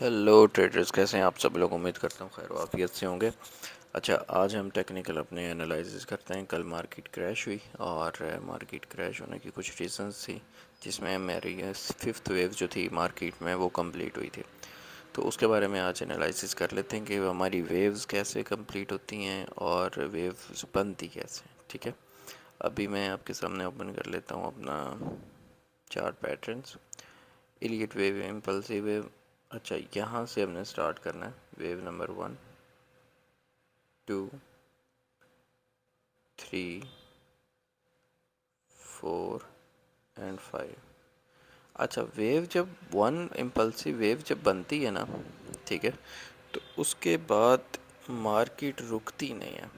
Hello traders, कैसे हैं आप सब लोग। उम्मीद करता हूँ खैर वाफियत से होंगे। अच्छा, आज हम टेक्निकल अपने एनालिसिस करते हैं। कल मार्केट क्रैश हुई और मार्केट क्रैश होने की कुछ रीजंस थी, जिसमें मेरी फिफ्थ वेव जो थी मार्केट में वो कंप्लीट हुई थी। तो उसके बारे में आज एनालिसिस कर लेते हैं कि हमारी वेव्स कैसे कंप्लीट होती हैं और वेव्स बनती कैसे हैं। ठीक है, अभी मैं आपके सामने ओपन कर लेता हूँ अपना chart patterns. Elliot wave, impulsive wave. अच्छा, यहाँ से हमने स्टार्ट करना है। Wave number 1, 2, 3, 4 and 5। अच्छा, वेव जब वन इम्पल्सिव वेव जब बनती है ना, ठीक है, तो उसके बाद मार्केट रुकती नहीं है।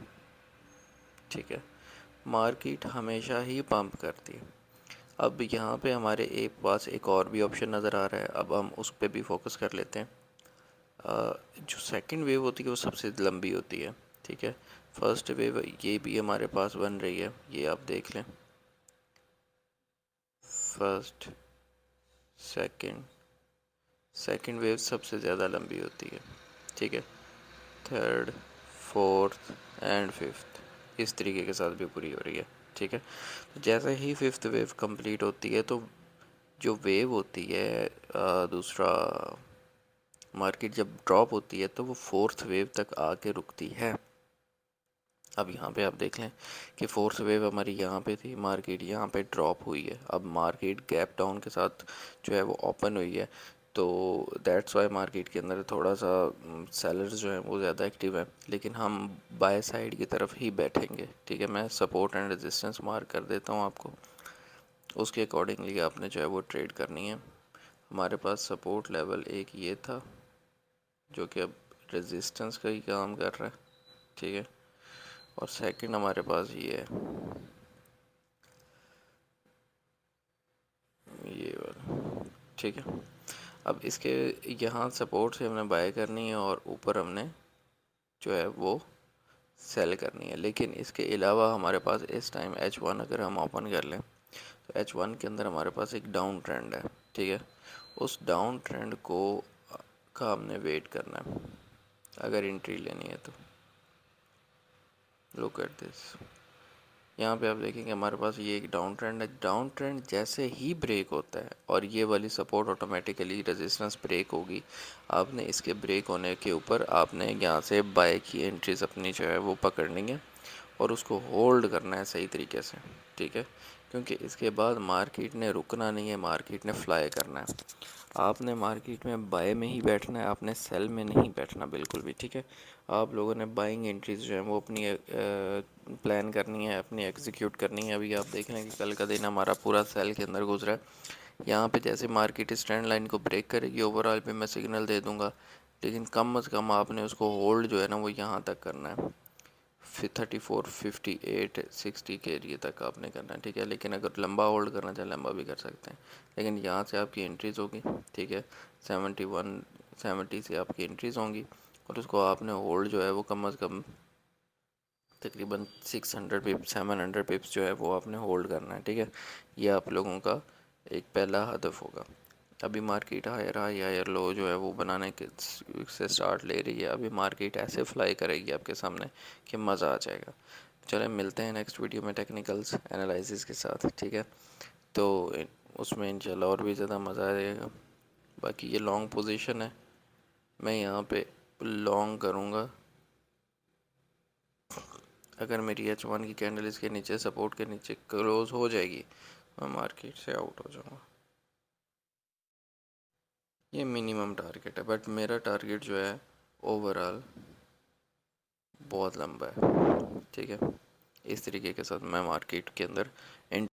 ठीक है, मार्केट हमेशा ही पंप करती है। अब यहाँ पे हमारे एक पास एक और भी ऑप्शन नज़र आ रहा है, अब हम उस पर भी फोकस कर लेते हैं। जो सेकंड वेव होती है वो सबसे लंबी होती है। ठीक है, फर्स्ट वेव ये भी हमारे पास बन रही है, ये आप देख लें। फर्स्ट, सेकंड, सेकंड वेव सबसे ज़्यादा लंबी होती है। ठीक है, थर्ड, फोर्थ एंड फिफ्थ इस तरीके के साथ भी पूरी हो रही है। ठीक है, तो जैसे ही फिफ्थ वेव कंप्लीट होती है तो जो वेव होती है दूसरा मार्केट जब ड्रॉप होती है तो वो फोर्थ वेव तक आके रुकती है। अब यहाँ पे आप देख लें कि फोर्थ वेव हमारी यहाँ पे थी, मार्केट यहाँ पे ड्रॉप हुई है। अब मार्केट गैप डाउन के साथ जो है वो ओपन हुई है, तो दैट्स वाई मार्केट के अंदर थोड़ा सा सेलर्स जो हैं वो ज़्यादा एक्टिव है, लेकिन हम बाय साइड की तरफ ही बैठेंगे। ठीक है, मैं सपोर्ट एंड रेजिस्टेंस मार्क कर देता हूँ आपको, उसके अकॉर्डिंगली आपने जो है वो ट्रेड करनी है। हमारे पास सपोर्ट लेवल एक ये था, जो कि अब रेजिस्टेंस का ही काम कर रहा है। ठीक है, और सेकंड हमारे पास ये है, ये वाला। ठीक है, अब इसके यहाँ सपोर्ट से हमने बाय करनी है और ऊपर हमने जो है वो सेल करनी है। लेकिन इसके अलावा हमारे पास इस टाइम H1 अगर हम ओपन कर लें तो H1 के अंदर हमारे पास एक डाउन ट्रेंड है। ठीक है, उस डाउन ट्रेंड को का हमने वेट करना है अगर एंट्री लेनी है तो। लुक एट दिस, यहाँ पे आप देखेंगे हमारे पास ये एक डाउन ट्रेंड है। डाउन ट्रेंड जैसे ही ब्रेक होता है और ये वाली सपोर्ट ऑटोमेटिकली रेजिस्टेंस ब्रेक होगी, आपने इसके ब्रेक होने के ऊपर आपने यहाँ से बाय की एंट्रीज अपनी जो है वो पकड़नी है और उसको होल्ड करना है सही तरीके से। ठीक है, क्योंकि इसके बाद मार्केट ने रुकना नहीं है, मार्केट ने फ्लाई करना है। आपने मार्केट में बाय में ही बैठना है, आपने सेल में नहीं बैठना बिल्कुल भी। ठीक है, आप लोगों ने बाइंग एंट्रीज जो है वो अपनी प्लान करनी है, अपनी एग्जीक्यूट करनी है। अभी आप देख लें कि कल का दिन हमारा पूरा सेल के अंदर गुजरा है। यहाँ पे जैसे मार्केट इस ट्रेंड लाइन को ब्रेक करेगी ओवरऑल पे मैं सिग्नल दे दूंगा, लेकिन कम से कम आपने उसको होल्ड जो है ना वो यहाँ तक करना है, फिर 34, 58, 60 के एरिए तक आपने करना है। ठीक है, लेकिन अगर लंबा होल्ड करना चाहे लंबा भी कर सकते हैं, लेकिन यहाँ से आपकी एंट्रीज होगी। ठीक है, 71, 70 से आपकी एंट्रीज होंगी और उसको आपने होल्ड जो है वो कम से कम तकरीबन 600 पिप्स, 700 पिप्स जो है वो आपने होल्ड करना है। ठीक है, ये आप लोगों का एक पहला हदफ होगा। अभी market higher high higher low जो है वो बनाने के से स्टार्ट ले रही है। अभी मार्केट ऐसे फ्लाई करेगी आपके सामने कि मज़ा आ जाएगा। चलें, मिलते हैं नेक्स्ट वीडियो में टेक्निकल्स एनालिसिस के साथ। ठीक है, तो उसमें इंशाल्लाह और भी ज़्यादा मज़ा आ जाएगा। बाकी ये लॉन्ग पोजीशन है, मैं यहाँ पे लॉन्ग करूँगा। अगर मेरी H1 की कैंडल इसके नीचे सपोर्ट के नीचे क्लोज हो जाएगी, मैं मार्केट से आउट हो जाऊँगा। ये मिनिमम टारगेट है, बट मेरा टारगेट जो है ओवरऑल बहुत लंबा है। ठीक है, इस तरीके के साथ मैं मार्केट के अंदर